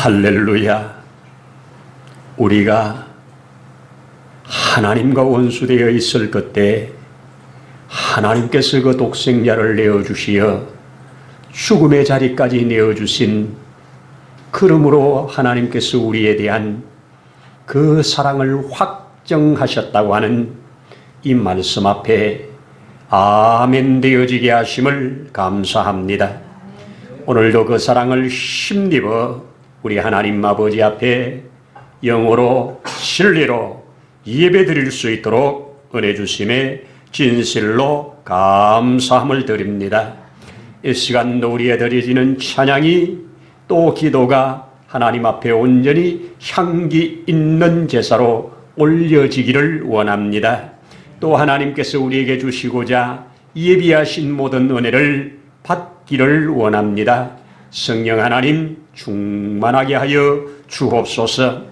할렐루야. 우리가 하나님과 원수되어 있을 그때 하나님께서 그 독생자를 내어주시어 죽음의 자리까지 내어주신, 그러므로 하나님께서 우리에 대한 그 사랑을 확정하셨다고 하는 이 말씀 앞에 아멘 되어지게 하심을 감사합니다. 오늘도 그 사랑을 힘입어 우리 하나님 아버지 앞에 영으로 진리로 예배드릴 수 있도록 은혜 주심에 진실로 감사함을 드립니다. 이 시간도 우리에 드려지는 찬양이 또 기도가 하나님 앞에 온전히 향기 있는 제사로 올려지기를 원합니다. 또 하나님께서 우리에게 주시고자 예비하신 모든 은혜를 받기를 원합니다. 성령 하나님 충만하게 하여 주옵소서.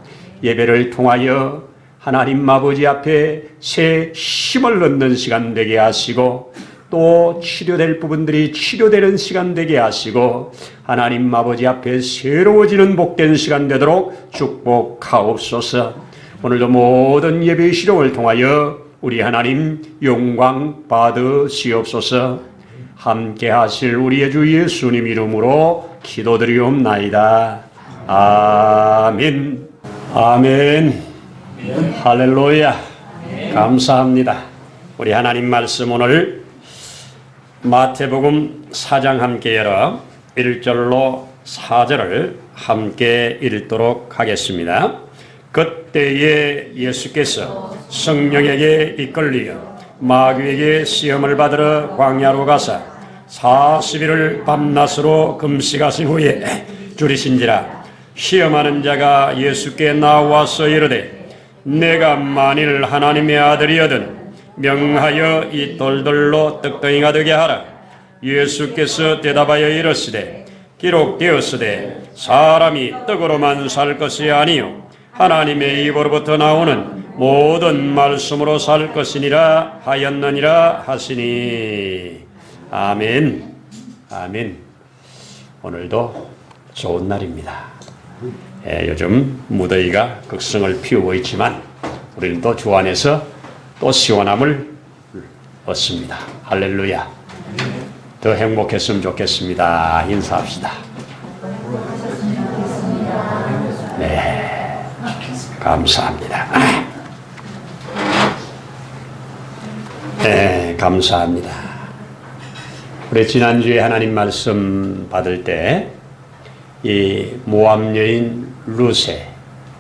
예배를 통하여 하나님 아버지 앞에 새 힘을 얻는 시간 되게 하시고, 또 치료될 부분들이 치료되는 시간 되게 하시고, 하나님 아버지 앞에 새로워지는 복된 시간 되도록 축복하옵소서. 오늘도 모든 예배의 실용을 통하여 우리 하나님 영광 받으시옵소서. 함께 하실 우리의 주 예수님 이름으로 기도드리옵나이다. 아멘. 아멘. 할렐루야. 감사합니다. 우리 하나님 말씀 오늘 마태복음 4장 함께 열어 1절로 4절을 함께 읽도록 하겠습니다. 그때에 예수께서 성령에게 이끌리어 마귀에게 시험을 받으러 광야로 가사 40일을 밤낮으로 금식하신 후에 줄이신지라. 시험하는 자가 예수께 나와서 이르되 내가 만일 하나님의 아들이거든 명하여 이 돌들로 떡덩이가 되게 하라. 예수께서 대답하여 이르시되 기록되었으되 사람이 떡으로만 살 것이 아니요 하나님의 입으로부터 나오는 모든 말씀으로 살 것이니라 하였느니라 하시니. 아멘. 아멘. 오늘도 좋은 날입니다. 요즘 무더위가 극성을 피우고 있지만 우리는 또 주 안에서 또 시원함을 얻습니다. 할렐루야. 더 행복했으면 좋겠습니다. 인사합시다. 네, 감사합니다. 네, 감사합니다. 우리 지난주에 하나님 말씀 받을 때 이 모압 여인 룻의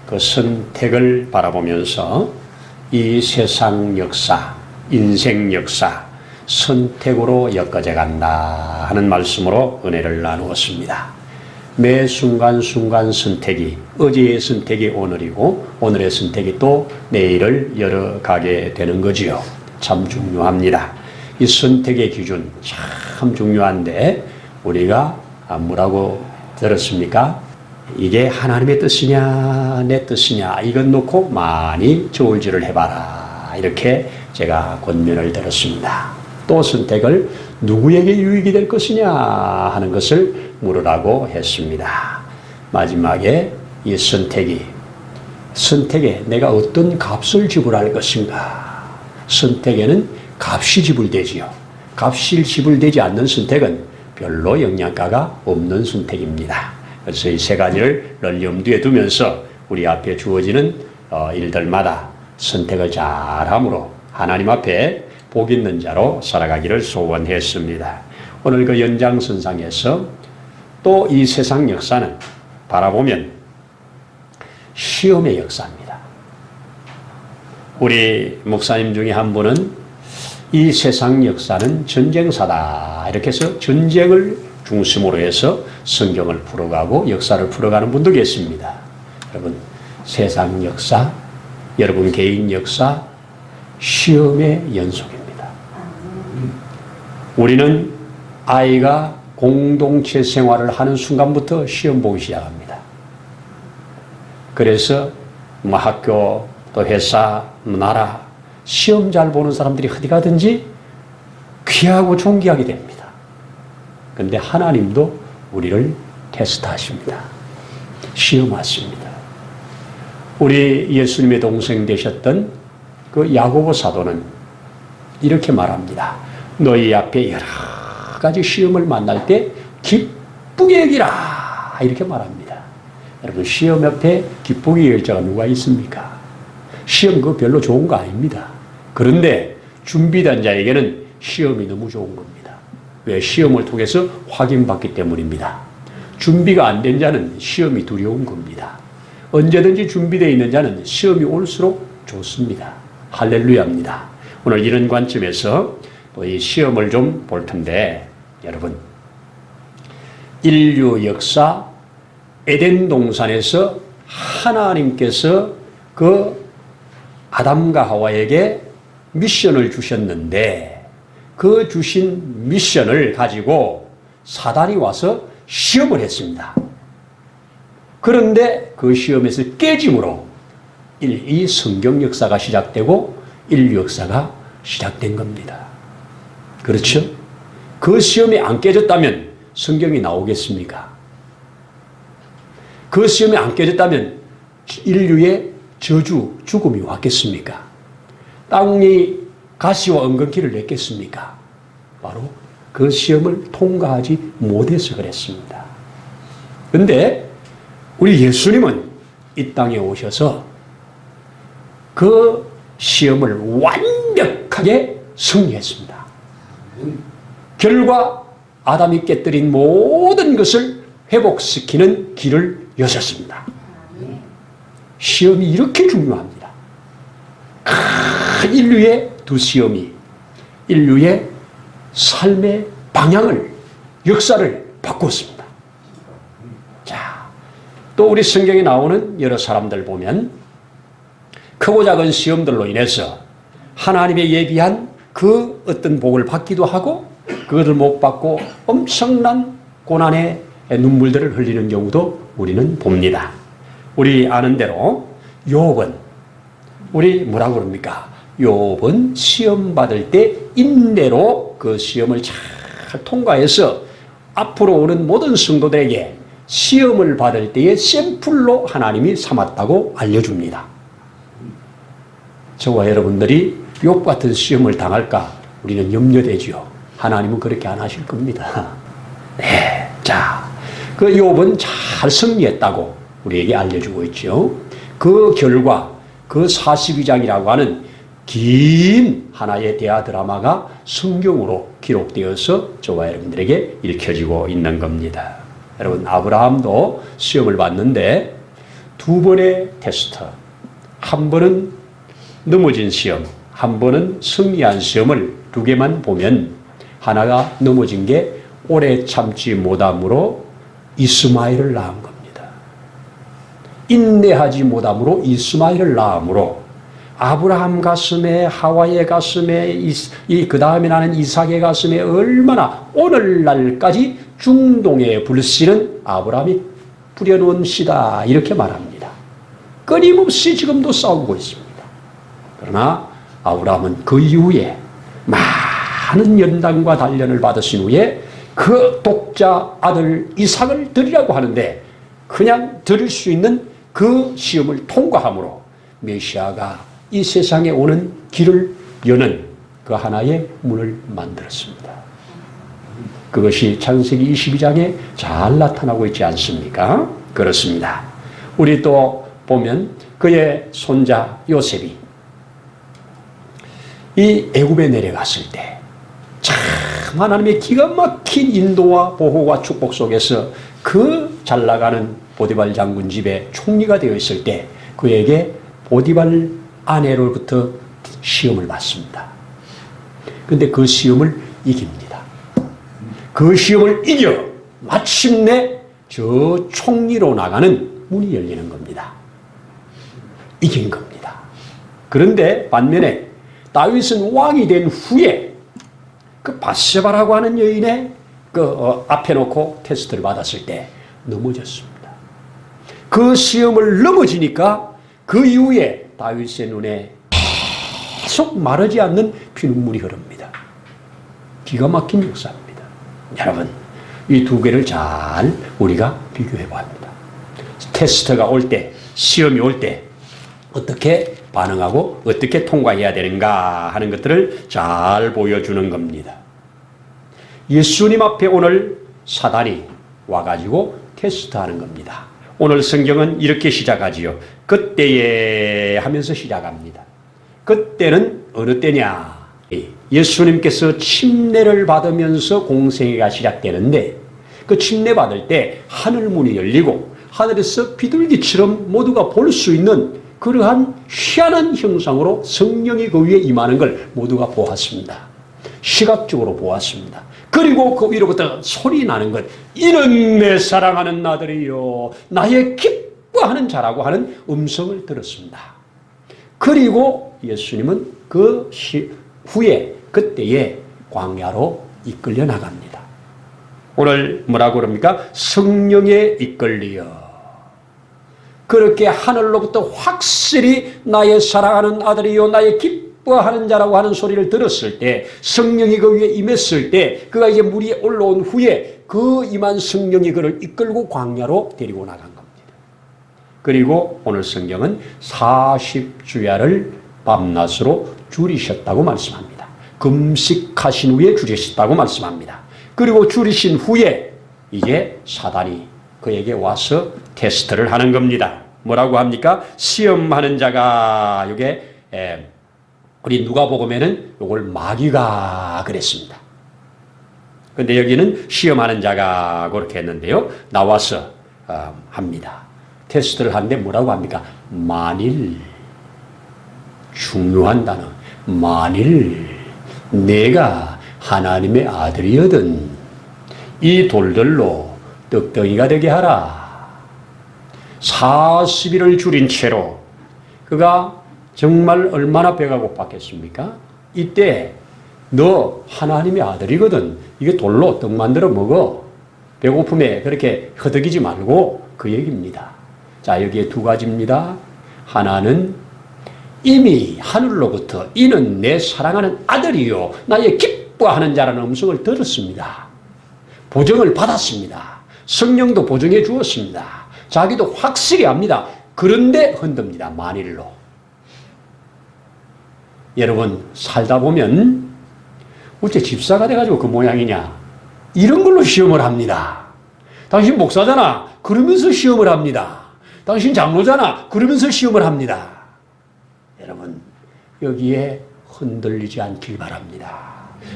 그 선택을 바라보면서 이 세상 역사, 인생 역사, 선택으로 엮어져 간다 하는 말씀으로 은혜를 나누었습니다. 매 순간순간 선택이, 어제의 선택이 오늘이고 오늘의 선택이 또 내일을 열어가게 되는 거지요. 참 중요합니다. 이 선택의 기준 참 중요한데 우리가 뭐라고 들었습니까? 이게 하나님의 뜻이냐 내 뜻이냐 이건 놓고 많이 저울질을 해봐라, 이렇게 제가 권면을 들었습니다. 또 선택을 누구에게 유익이 될 것이냐 하는 것을 물으라고 했습니다. 마지막에 이 선택에 내가 어떤 값을 지불할 것인가. 선택에는 값이 지불되지요. 값이 지불되지 않는 선택은 별로 영양가가 없는 선택입니다. 그래서 이 세 가지를 늘 염두에 두면서 우리 앞에 주어지는 일들마다 선택을 잘함으로 하나님 앞에 복 있는 자로 살아가기를 소원했습니다. 오늘 그 연장선상에서 또 이 세상 역사는 바라보면 시험의 역사입니다. 우리 목사님 중에 한 분은 이 세상 역사는 전쟁사다, 이렇게 해서 전쟁을 중심으로 해서 성경을 풀어가고 역사를 풀어가는 분도 계십니다. 여러분, 세상 역사, 여러분 개인 역사, 시험의 연속입니다. 우리는 아이가 공동체 생활을 하는 순간부터 시험 보기 시작합니다. 그래서 학교, 또 회사, 나라, 시험 잘 보는 사람들이 어디 가든지 귀하고 존귀하게 됩니다. 그런데 하나님도 우리를 테스트하십니다. 시험 왔습니다. 우리 예수님의 동생 되셨던 그 야고보 사도는 이렇게 말합니다. 너희 앞에 여러 가지 시험을 만날 때 기쁘게 여기라 이렇게 말합니다. 여러분 시험 옆에 기쁘게 여길 자가 누가 있습니까? 시험 그거 별로 좋은 거 아닙니다. 그런데 준비된 자에게는 시험이 너무 좋은 겁니다. 왜? 시험을 통해서 확인받기 때문입니다. 준비가 안 된 자는 시험이 두려운 겁니다. 언제든지 준비되어 있는 자는 시험이 올수록 좋습니다. 할렐루야입니다. 오늘 이런 관점에서 이 시험을 좀 볼 텐데, 여러분, 인류 역사 에덴 동산에서 하나님께서 그 아담과 하와에게 미션을 주셨는데, 그 주신 미션을 가지고 사단이 와서 시험을 했습니다. 그런데 그 시험에서 깨짐으로 이 성경 역사가 시작되고 인류 역사가 시작된 겁니다. 그렇죠? 그 시험이 안 깨졌다면 성경이 나오겠습니까? 그 시험이 안 깨졌다면 인류의 저주, 죽음이 왔겠습니까? 땅이 가시와 엉겅퀴를 냈겠습니까? 바로 그 시험을 통과하지 못해서 그랬습니다. 그런데 우리 예수님은 이 땅에 오셔서 그 시험을 완벽하게 승리했습니다. 결과 아담이 깨뜨린 모든 것을 회복시키는 길을 여셨습니다. 시험이 이렇게 중요합니다. 인류의 두 시험이 인류의 삶의 방향을, 역사를 바꿨습니다. 자, 또 우리 성경에 나오는 여러 사람들 보면 크고 작은 시험들로 인해서 하나님의 예비한 그 어떤 복을 받기도 하고 그것을 못 받고 엄청난 고난의 눈물들을 흘리는 경우도 우리는 봅니다. 우리 아는 대로 욥은 우리 뭐라고 그럽니까? 욥은 시험 받을 때 인내로 그 시험을 잘 통과해서 앞으로 오는 모든 성도들에게 시험을 받을 때의 샘플로 하나님이 삼았다고 알려줍니다. 저와 여러분들이 욥 같은 시험을 당할까 우리는 염려되지요. 하나님은 그렇게 안 하실 겁니다. 네, 자, 그 욥은 잘 승리했다고 우리에게 알려주고 있죠. 그 결과 그 42장이라고 하는 긴 하나의 대화 드라마가 성경으로 기록되어서 저와 여러분들에게 읽혀지고 있는 겁니다. 여러분, 아브라함도 시험을 봤는데 두 번의 테스트, 한 번은 넘어진 시험, 한 번은 승리한 시험을 두 개만 보면 하나가 넘어진 게 오래 참지 못함으로 이스마엘을 낳은 겁니다. 인내하지 못함으로 이스마엘을 낳음으로 아브라함 가슴에, 하와의 가슴에, 그 다음에 나는 이삭의 가슴에 얼마나 오늘날까지 중동의 불씨는 아브라함이 뿌려놓은 씨다 이렇게 말합니다. 끊임없이 지금도 싸우고 있습니다. 그러나 아브라함은 그 이후에 많은 연단과 단련을 받으신 후에 그 독자 아들 이삭을 드리라고 하는데 그냥 드릴 수 있는 그 시험을 통과함으로 메시아가 이 세상에 오는 길을 여는 그 하나의 문을 만들었습니다. 그것이 창세기 22장에 잘 나타나고 있지 않습니까? 그렇습니다. 우리 또 보면 그의 손자 요셉이 이 애굽에 내려갔을 때 참 하나님의 기가 막힌 인도와 보호와 축복 속에서 그 잘나가는 보디발 장군 집에 총리가 되어 있을 때 그에게 보디발 아내로부터 시험을 받습니다. 그런데 그 시험을 이깁니다. 그 시험을 이겨 마침내 저 총리로 나가는 문이 열리는 겁니다. 이긴 겁니다. 그런데 반면에 다윗은 왕이 된 후에 그 바세바라고 하는 여인의 앞에 놓고 테스트를 받았을 때 넘어졌습니다. 그 시험을 넘어지니까 그 이후에 다윗의 눈에 계속 마르지 않는 피눈물이 흐릅니다. 기가 막힌 역사입니다. 여러분, 이 두 개를 잘 우리가 비교해 봅니다. 테스트가 올 때, 시험이 올 때 어떻게 반응하고 어떻게 통과해야 되는가 하는 것들을 잘 보여주는 겁니다. 예수님 앞에 오늘 사단이 와가지고 테스트하는 겁니다. 오늘 성경은 이렇게 시작하지요. 그때에 하면서 시작합니다. 그때는 어느 때냐? 예수님께서 침례를 받으면서 공생애가 시작되는데 그 침례 받을 때 하늘 문이 열리고 하늘에서 비둘기처럼 모두가 볼 수 있는 그러한 희한한 형상으로 성령이 그 위에 임하는 걸 모두가 보았습니다. 시각적으로 보았습니다. 그리고 그 위로부터 소리 나는 것, 이는 내 사랑하는 아들이요 나의 기뻐하는 자라고 하는 음성을 들었습니다. 그리고 예수님은 그 후에 그때에 광야로 이끌려 나갑니다. 오늘 뭐라고 그럽니까? 성령에 이끌리어. 그렇게 하늘로부터 확실히 나의 사랑하는 아들이요 나의 기뻐하는 자라고 하는 소리를 들었을 때, 성령이 그 위에 임했을 때, 그가 이제 물 위에 올라온 후에 그 임한 성령이 그를 이끌고 광야로 데리고 나간 겁니다. 그리고 오늘 성경은 40주야를 밤낮으로 줄이셨다고 말씀합니다. 금식하신 후에 줄이셨다고 말씀합니다. 그리고 줄이신 후에 이제 사단이 그에게 와서 테스트를 하는 겁니다. 뭐라고 합니까? 시험하는 자가 이게 우리 누가복음에는 이걸 마귀가 그랬습니다. 근데 여기는 시험하는 자가 그렇게 했는데요. 나와서 합니다. 테스트를 하는데 뭐라고 합니까? 만일, 중요한 단어, 만일 내가 하나님의 아들이거든 이 돌들로 떡덩이가 되게 하라. 40일을 줄인 채로 그가 정말 얼마나 배가 고팠겠습니까? 이때 너 하나님의 아들이거든. 이게 돌로 떡 만들어 먹어. 배고픔에 그렇게 허덕이지 말고 그 얘기입니다. 자, 여기에 두 가지입니다. 하나는 이미 하늘로부터 이는 내 사랑하는 아들이요 나의 기뻐하는 자라는 음성을 들었습니다. 보증을 받았습니다. 성령도 보증해 주었습니다. 자기도 확실히 압니다. 그런데 흔듭니다. 만일로. 여러분 살다 보면 어째 집사가 돼가지고 그 모양이냐 이런 걸로 시험을 합니다. 당신 목사잖아 그러면서 시험을 합니다. 당신 장로잖아 그러면서 시험을 합니다. 여러분 여기에 흔들리지 않길 바랍니다.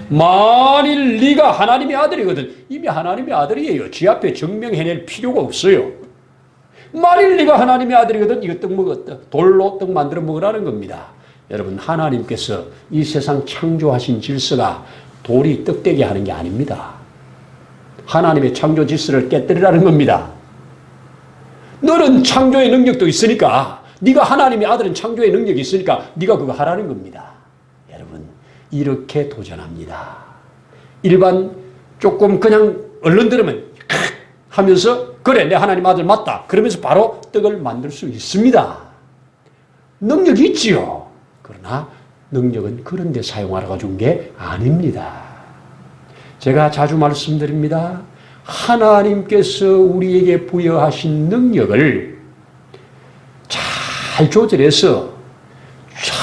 만일 네가 하나님의 아들이거든. 이미 하나님의 아들이에요. 지 앞에 증명해낼 필요가 없어요. 만일 네가 하나님의 아들이거든. 이거 떡 먹었다. 돌로 떡 만들어 먹으라는 겁니다. 여러분 하나님께서 이 세상 창조하신 질서가 돌이 떡되게 하는 게 아닙니다. 하나님의 창조 질서를 깨뜨리라는 겁니다. 너는 창조의 능력도 있으니까 네가 하나님의 아들은 창조의 능력이 있으니까 네가 그거 하라는 겁니다. 여러분 이렇게 도전합니다. 일반 조금 그냥 얼른 들으면 하면서 그래 내 하나님 아들 맞다 그러면서 바로 떡을 만들 수 있습니다. 능력이 있지요. 그러나 능력은 그런 데 사용하라고 준 게 아닙니다. 제가 자주 말씀드립니다. 하나님께서 우리에게 부여하신 능력을 잘 조절해서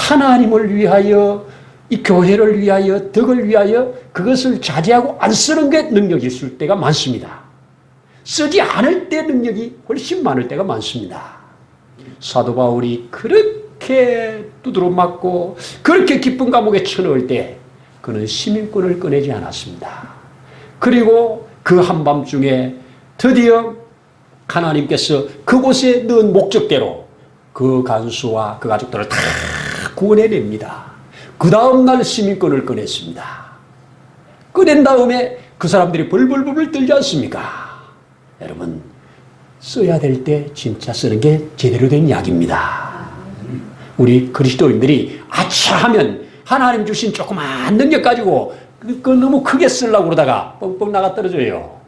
하나님을 위하여 이 교회를 위하여 덕을 위하여 그것을 자제하고 안 쓰는 게 능력이 있을 때가 많습니다. 쓰지 않을 때 능력이 훨씬 많을 때가 많습니다. 사도 바울이 그렇게 두드러 맞고 그렇게 기쁜 감옥에 쳐넣을 때 그는 시민권을 꺼내지 않았습니다. 그리고 그 한밤중에 드디어 하나님께서 그곳에 넣은 목적대로 그 간수와 그 가족들을 다 구원해냅니다. 그 다음날 시민권을 꺼냈습니다. 꺼낸 다음에 그 사람들이 벌벌벌 떨지 않습니까? 여러분 써야 될 때 진짜 쓰는 게 제대로 된 약입니다. 우리 그리스도인들이 아차 하면 하나님 주신 조그만 능력 가지고 그거 너무 크게 쓰려고 그러다가 뻥뻥 나가 떨어져요.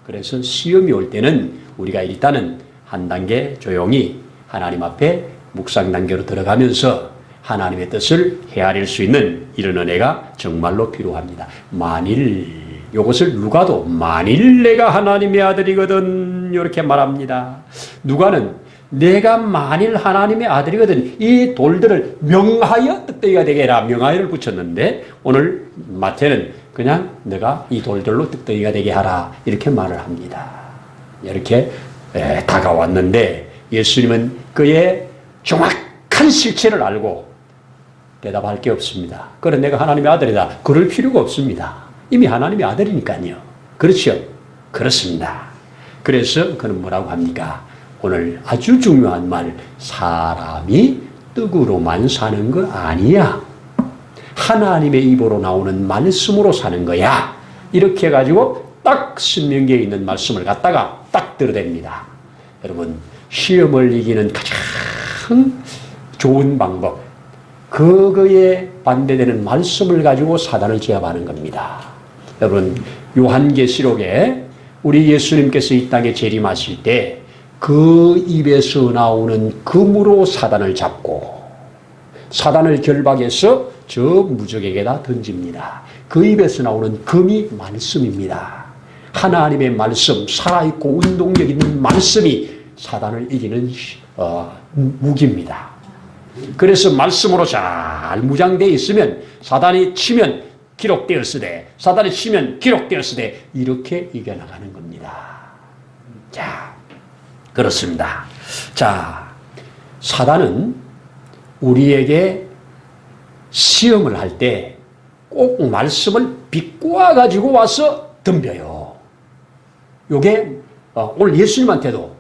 그래서 시험이 올 때는 우리가 일단은 한 단계 조용히 하나님 앞에 묵상 단계로 들어가면서 하나님의 뜻을 헤아릴 수 있는 이런 은혜가 정말로 필요합니다. 만일 이것을 누가도 만일 내가 하나님의 아들이거든 이렇게 말합니다. 누가는 내가 만일 하나님의 아들이거든 이 돌들을 명하여 떡대기가 되게 해라 명하여를 붙였는데 오늘 마태는 그냥 너가 이 돌들로 떡대기가 되게 하라 이렇게 말을 합니다. 이렇게 다가왔는데 예수님은 그의 정확한 실체를 알고 대답할 게 없습니다. 그래 내가 하나님의 아들이다. 그럴 필요가 없습니다. 이미 하나님의 아들이니까요. 그렇죠? 그렇습니다. 그래서 그는 뭐라고 합니까? 오늘 아주 중요한 말 사람이 떡으로만 사는 거 아니야. 하나님의 입으로 나오는 말씀으로 사는 거야. 이렇게 해가지고 딱 신명기에 있는 말씀을 갖다가 딱 들어댑니다. 여러분 시험을 이기는 가장 좋은 방법 그거에 반대되는 말씀을 가지고 사단을 제압하는 겁니다. 여러분 요한계시록에 우리 예수님께서 이 땅에 재림하실 때 그 입에서 나오는 금으로 사단을 잡고 사단을 결박해서 저 무적에게다 던집니다. 그 입에서 나오는 금이 말씀입니다. 하나님의 말씀, 살아있고 운동력 있는 말씀이 사단을 이기는 무기입니다. 그래서 말씀으로 잘 무장되어 있으면 사단이 치면 기록되었으되 사단이 치면 기록되었으되 이렇게 이겨나가는 겁니다. 자, 그렇습니다. 자, 사단은 우리에게 시험을 할 때 꼭 말씀을 비꼬아 가지고 와서 덤벼요. 요게 오늘 예수님한테도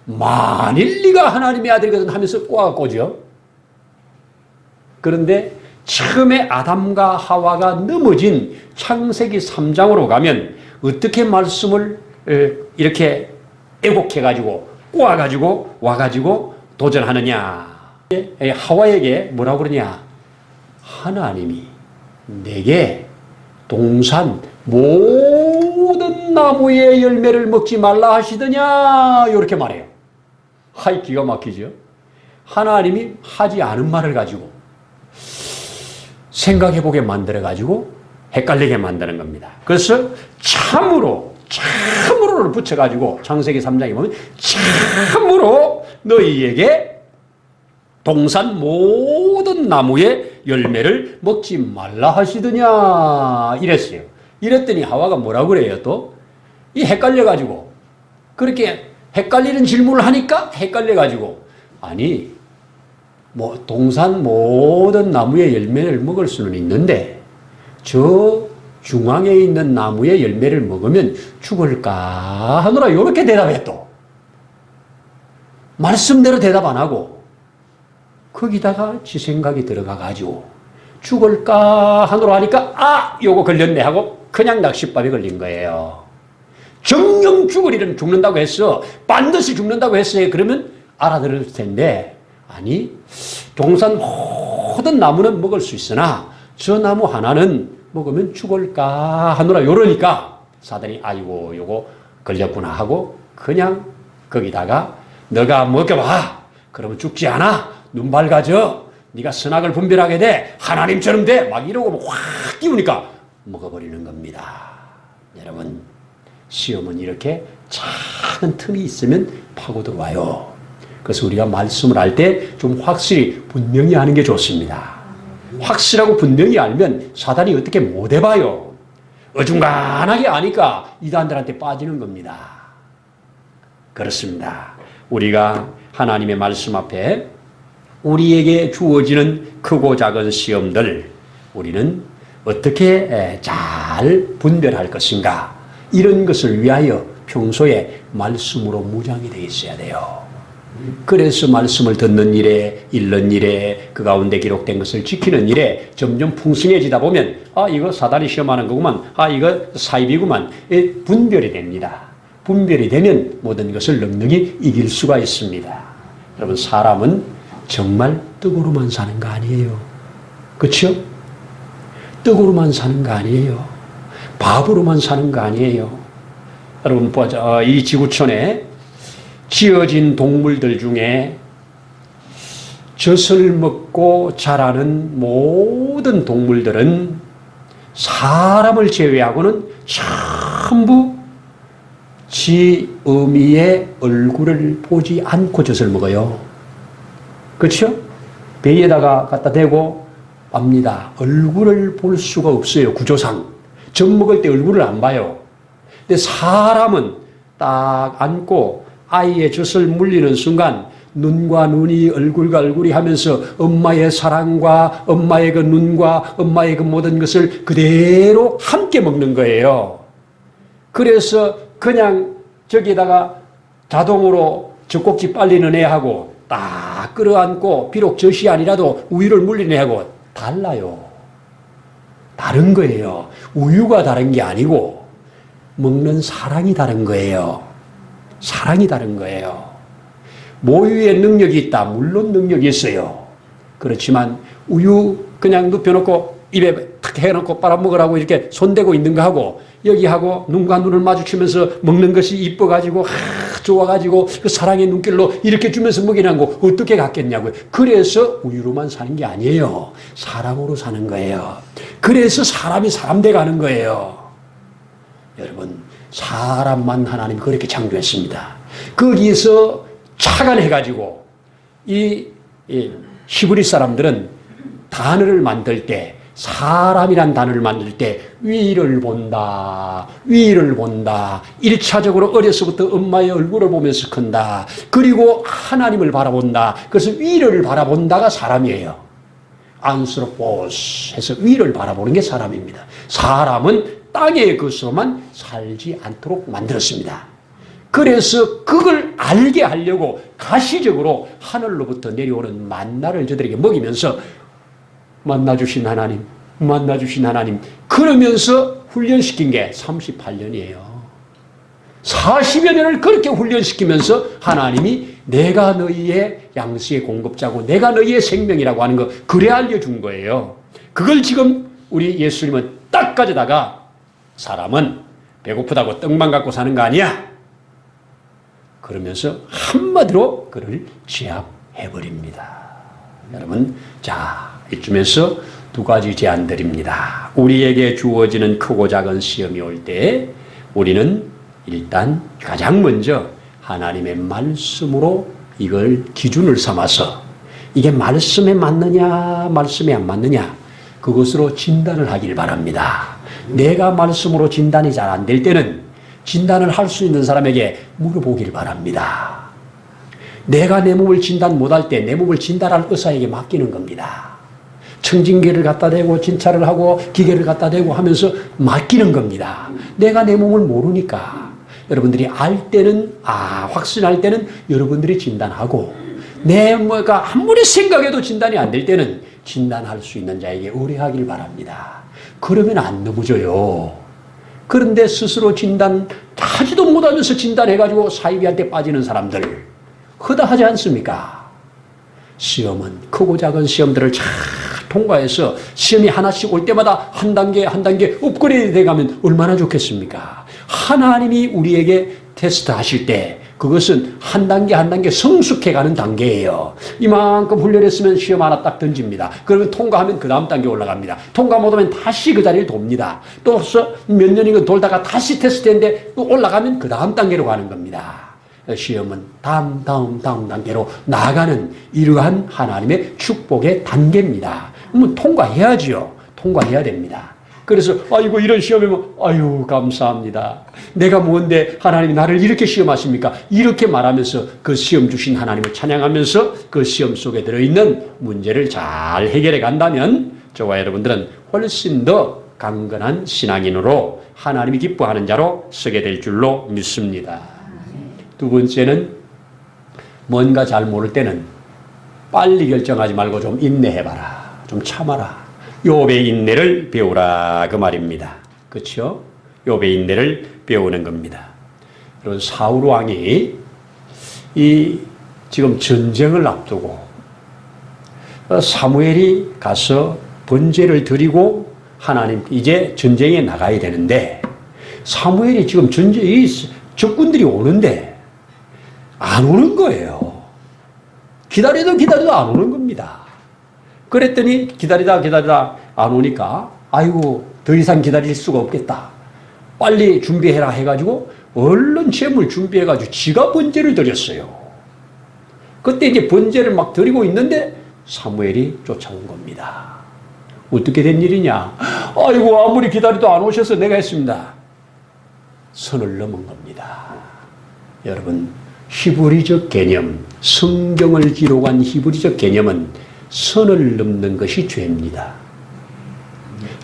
만일 네가 하나님의 아들이거든 하면서 꼬아꼬죠. 그런데 처음에 아담과 하와가 넘어진 창세기 3장으로 가면 어떻게 말씀을 이렇게 애곡해가지고 꼬아가지고 와가지고 도전하느냐. 하와에게 뭐라고 그러냐. 하나님이 내게 동산 모든 나무의 열매를 먹지 말라 하시더냐 이렇게 말해요. 하이 기가 막히죠. 하나님이 하지 않은 말을 가지고 생각해보게 만들어가지고 헷갈리게 만드는 겁니다. 그래서 참으로를 붙여가지고 창세기 3장에 보면 참으로 너희에게 동산 모든 나무의 열매를 먹지 말라 하시더냐 이랬어요. 이랬더니 하와가 뭐라고 그래요 또? 이 헷갈려가지고 그렇게 헷갈리는 질문을 하니까 헷갈려가지고 아니 뭐 동산 모든 나무의 열매를 먹을 수는 있는데 저 중앙에 있는 나무의 열매를 먹으면 죽을까 하느라 이렇게 대답해 또. 말씀대로 대답 안 하고 거기다가 지 생각이 들어가가지고 죽을까 하느라 하니까 요거 걸렸네 하고 그냥 낚싯밥에 걸린 거예요. 정령 죽는다고 했어. 반드시 죽는다고 했어요. 그러면 알아들을 텐데 아니 동산 모든 나무는 먹을 수 있으나 저 나무 하나는 먹으면 죽을까 하느라 요러니까 사단이 아이고 요거 걸렸구나 하고 그냥 거기다가 너가 먹여봐. 그러면 죽지 않아. 눈 밝아져. 네가 선악을 분별하게 돼. 하나님처럼 돼. 막 이러고 확 띄우니까 먹어버리는 겁니다. 여러분 시험은 이렇게 작은 틈이 있으면 파고 들어와요. 그래서 우리가 말씀을 할 때 좀 확실히 분명히 하는 게 좋습니다. 확실하고 분명히 알면 사단이 어떻게 못 해봐요. 어중간하게 아니까 이단들한테 빠지는 겁니다. 그렇습니다. 우리가 하나님의 말씀 앞에 우리에게 주어지는 크고 작은 시험들 우리는 어떻게 잘 분별할 것인가 이런 것을 위하여 평소에 말씀으로 무장이 되어 있어야 돼요. 그래서 말씀을 듣는 일에 읽는 일에 그 가운데 기록된 것을 지키는 일에 점점 풍성해지다 보면 이거 사단이 시험하는 거구만 이거 사입이구만 분별이 됩니다. 분별이 되면 모든 것을 넉넉히 이길 수가 있습니다. 여러분 사람은 정말 떡으로만 사는 거 아니에요. 그렇죠? 떡으로만 사는 거 아니에요. 밥으로만 사는 거 아니에요. 여러분 보자. 이 지구촌에 지어진 동물들 중에 젖을 먹고 자라는 모든 동물들은 사람을 제외하고는 전부 지 어미의 얼굴을 보지 않고 젖을 먹어요. 그렇죠? 배에다가 갖다 대고 빱니다. 얼굴을 볼 수가 없어요. 구조상. 젖 먹을 때 얼굴을 안 봐요. 근데 사람은 딱 앉고 아이의 젖을 물리는 순간 눈과 눈이 얼굴과 얼굴이 하면서 엄마의 사랑과 엄마의 그 눈과 엄마의 그 모든 것을 그대로 함께 먹는 거예요. 그래서 그냥 저기다가 자동으로 젖꼭지 빨리는 애하고 딱 끌어안고 비록 젖이 아니라도 우유를 물리는 애하고 달라요. 다른 거예요. 우유가 다른 게 아니고 먹는 사랑이 다른 거예요. 사랑이 다른 거예요. 모유의 능력이 있다. 물론 능력이 있어요. 그렇지만 우유 그냥 눕혀놓고 입에 탁 해놓고 빨아먹으라고 이렇게 손대고 있는 거 하고 여기하고 눈과 눈을 마주치면서 먹는 것이 이뻐가지고 좋아가지고 그 사랑의 눈길로 이렇게 주면서 먹이는 거 어떻게 같겠냐고요. 그래서 우유로만 사는 게 아니에요. 사랑으로 사는 거예요. 그래서 사람이 사람 돼가는 거예요. 여러분 사람만 하나님 그렇게 창조했습니다. 거기서 착안해가지고 이 히브리 사람들은 단어를 만들 때 사람이란 단어를 만들 때 위를 본다. 위를 본다. 1차적으로 어려서부터 엄마의 얼굴을 보면서 큰다. 그리고 하나님을 바라본다. 그래서 위를 바라본다가 사람이에요. 안스로포스 해서 위를 바라보는 게 사람입니다. 사람은 땅의 것으로만 살지 않도록 만들었습니다. 그래서 그걸 알게 하려고 가시적으로 하늘로부터 내려오는 만나를 저들에게 먹이면서 만나주신 하나님, 만나주신 하나님 그러면서 훈련시킨 게 38년이에요. 40여 년을 그렇게 훈련시키면서 하나님이 내가 너희의 양식의 공급자고 내가 너희의 생명이라고 하는 거 그래 알려준 거예요. 그걸 지금 우리 예수님은 딱 가져다가 사람은 배고프다고 떡만 갖고 사는 거 아니야. 그러면서 한마디로 그를 제압해버립니다. 여러분, 자, 이쯤에서 두 가지 제안드립니다. 우리에게 주어지는 크고 작은 시험이 올 때 우리는 일단 가장 먼저 하나님의 말씀으로 이걸 기준을 삼아서 이게 말씀에 맞느냐 말씀에 안 맞느냐 그것으로 진단을 하길 바랍니다. 내가 말씀으로 진단이 잘 안 될 때는 진단을 할 수 있는 사람에게 물어보길 바랍니다. 내가 내 몸을 진단 못할 때 내 몸을 진단할 의사에게 맡기는 겁니다. 청진기를 갖다 대고 진찰을 하고 기계를 갖다 대고 하면서 맡기는 겁니다. 내가 내 몸을 모르니까 여러분들이 알 때는 확신할 때는 여러분들이 진단하고 내 뭐가 아무리 생각해도 진단이 안 될 때는 진단할 수 있는 자에게 의뢰하길 바랍니다. 그러면 안 넘어져요. 그런데 스스로 진단하지도 못하면서 진단해가지고 사이비한테 빠지는 사람들 허다하지 않습니까? 시험은 크고 작은 시험들을 잘 통과해서 시험이 하나씩 올 때마다 한 단계 한 단계 업그레이드 돼가면 얼마나 좋겠습니까? 하나님이 우리에게 테스트 하실 때 그것은 한 단계 한 단계 성숙해가는 단계예요. 이만큼 훈련했으면 시험 하나 딱 던집니다. 그러면 통과하면 그 다음 단계 올라갑니다. 통과 못하면 다시 그 자리를 돕니다. 또 몇 년이고 돌다가 다시 테스트했는데 또 올라가면 그 다음 단계로 가는 겁니다. 시험은 다음 단계로 나아가는 이러한 하나님의 축복의 단계입니다. 그러면 통과해야지요. 통과해야 됩니다. 그래서 아이고 이런 시험이면 아유 감사합니다. 내가 뭔데 하나님이 나를 이렇게 시험하십니까? 이렇게 말하면서 그 시험 주신 하나님을 찬양하면서 그 시험 속에 들어있는 문제를 잘 해결해 간다면 저와 여러분들은 훨씬 더 강건한 신앙인으로 하나님이 기뻐하는 자로 서게 될 줄로 믿습니다. 두 번째는 뭔가 잘 모를 때는 빨리 결정하지 말고 좀 인내해봐라. 좀 참아라. 욥의 인내를 배우라 그 말입니다. 그렇죠? 욥의 인내를 배우는 겁니다. 그리고 사울 왕이 이 지금 전쟁을 앞두고 사무엘이 가서 번제를 드리고 하나님 이제 전쟁에 나가야 되는데 사무엘이 지금 이 적군들이 오는데 안 오는 거예요. 기다려도 안 오는 겁니다. 그랬더니 기다리다 안 오니까 아이고 더 이상 기다릴 수가 없겠다. 빨리 준비해라 해가지고 얼른 재물 준비해가지고 지가 번제를 드렸어요. 그때 이제 번제를 막 드리고 있는데 사무엘이 쫓아온 겁니다. 어떻게 된 일이냐? 아이고, 아무리 기다려도 안 오셔서 내가 했습니다. 선을 넘은 겁니다. 여러분, 히브리적 개념, 성경을 기록한 히브리적 개념은 선을 넘는 것이 죄입니다.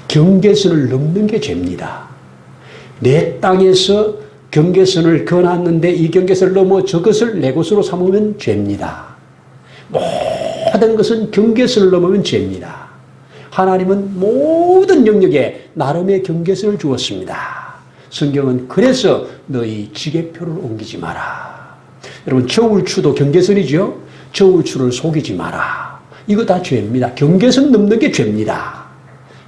경계선을 넘는 게 죄입니다. 내 땅에서 경계선을 그어놨는데 이 경계선을 넘어 저것을 내 것으로 삼으면 죄입니다. 모든 것은 경계선을 넘으면 죄입니다. 하나님은 모든 영역에 나름의 경계선을 주었습니다. 성경은 그래서 너희 지게표를 옮기지 마라. 여러분, 저울추도 경계선이죠. 저울추를 속이지 마라. 이거 다 죄입니다. 경계선 넘는 게 죄입니다.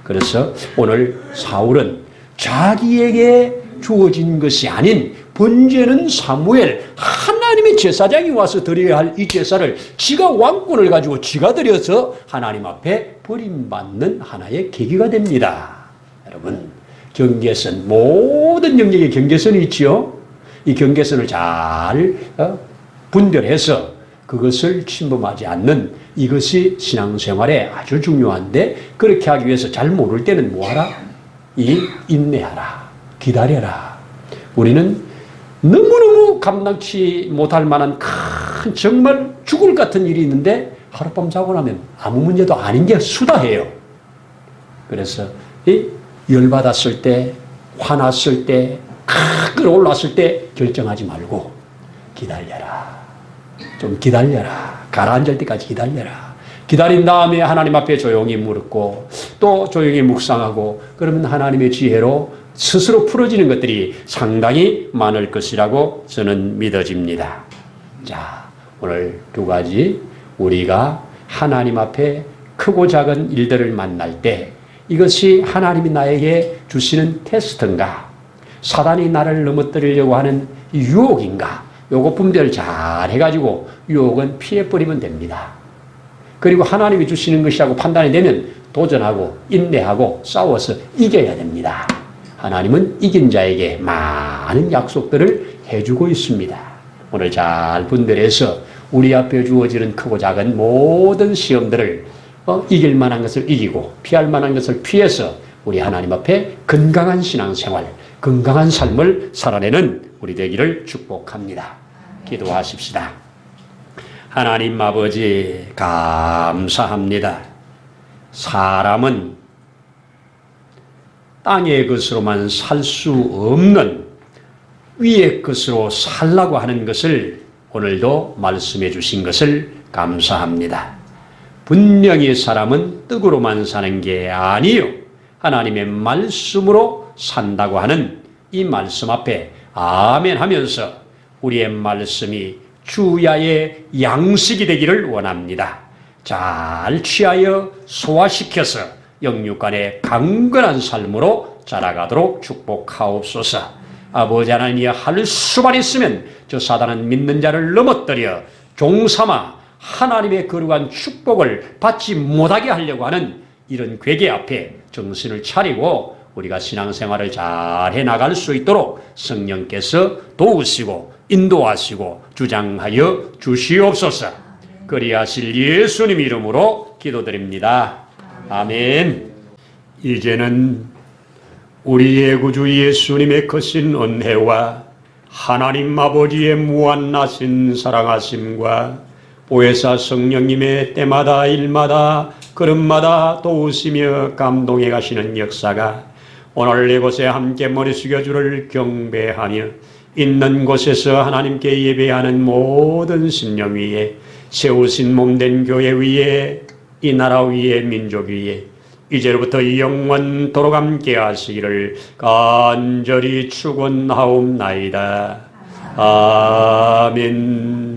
그래서 오늘 사울은 자기에게 주어진 것이 아닌 번제는 사무엘, 하나님의 제사장이 와서 드려야 할 이 제사를 지가 왕권을 가지고 지가 드려서 하나님 앞에 버림받는 하나의 계기가 됩니다. 여러분, 경계선, 모든 영역에 경계선이 있지요. 이 경계선을 잘 분별해서 그것을 침범하지 않는 이것이 신앙생활에 아주 중요한데, 그렇게 하기 위해서 잘 모를 때는 뭐하라? 인내하라. 기다려라. 우리는 너무너무 감당치 못할 만한 큰 정말 죽을 같은 일이 있는데 하룻밤 자고 나면 아무 문제도 아닌 게 수다해요. 그래서 열받았을 때, 화났을 때, 끌어올랐을 때 결정하지 말고 기다려라. 좀 기다려라. 가라앉을 때까지 기다려라. 기다린 다음에 하나님 앞에 조용히 묻고 또 조용히 묵상하고 그러면 하나님의 지혜로 스스로 풀어지는 것들이 상당히 많을 것이라고 저는 믿어집니다. 자, 오늘 두 가지, 우리가 하나님 앞에 크고 작은 일들을 만날 때 이것이 하나님이 나에게 주시는 테스트인가, 사단이 나를 넘어뜨리려고 하는 유혹인가, 요거 분별 잘 해가지고 유혹은 피해버리면 됩니다. 그리고 하나님이 주시는 것이라고 판단이 되면 도전하고 인내하고 싸워서 이겨야 됩니다. 하나님은 이긴 자에게 많은 약속들을 해주고 있습니다. 오늘 잘 분별해서 우리 앞에 주어지는 크고 작은 모든 시험들을 이길 만한 것을 이기고 피할 만한 것을 피해서 우리 하나님 앞에 건강한 신앙생활, 건강한 삶을 살아내는 우리 되기를 축복합니다. 기도하십시다. 하나님 아버지, 감사합니다. 사람은 땅의 것으로만 살 수 없는 위의 것으로 살라고 하는 것을 오늘도 말씀해 주신 것을 감사합니다. 분명히 사람은 떡으로만 사는 게 아니요, 하나님의 말씀으로 산다고 하는 이 말씀 앞에 아멘 하면서 우리의 말씀이 주야의 양식이 되기를 원합니다. 잘 취하여 소화시켜서 영육간의 강건한 삶으로 자라가도록 축복하옵소서. 아버지 하나님이 할 수만 있으면 저 사단은 믿는 자를 넘어뜨려 종삼아 하나님의 거룩한 축복을 받지 못하게 하려고 하는 이런 괴계 앞에 정신을 차리고 우리가 신앙생활을 잘 해나갈 수 있도록 성령께서 도우시고 인도하시고 주장하여 주시옵소서. 그리하실 예수님 이름으로 기도드립니다. 아멘. 이제는 우리의 구주 예수님의 크신 은혜와 하나님 아버지의 무한하신 사랑하심과 보혜사 성령님의 때마다 일마다 걸음마다 도우시며 감동해 가시는 역사가 오늘 이곳에 함께 머리 숙여주를 경배하며 있는 곳에서 하나님께 예배하는 모든 심령 위에 세우신 몸된 교회 위에 이 나라 위에 민족 위에 이제로부터 영원토록 함께 하시기를 간절히 축원하옵나이다. 아멘.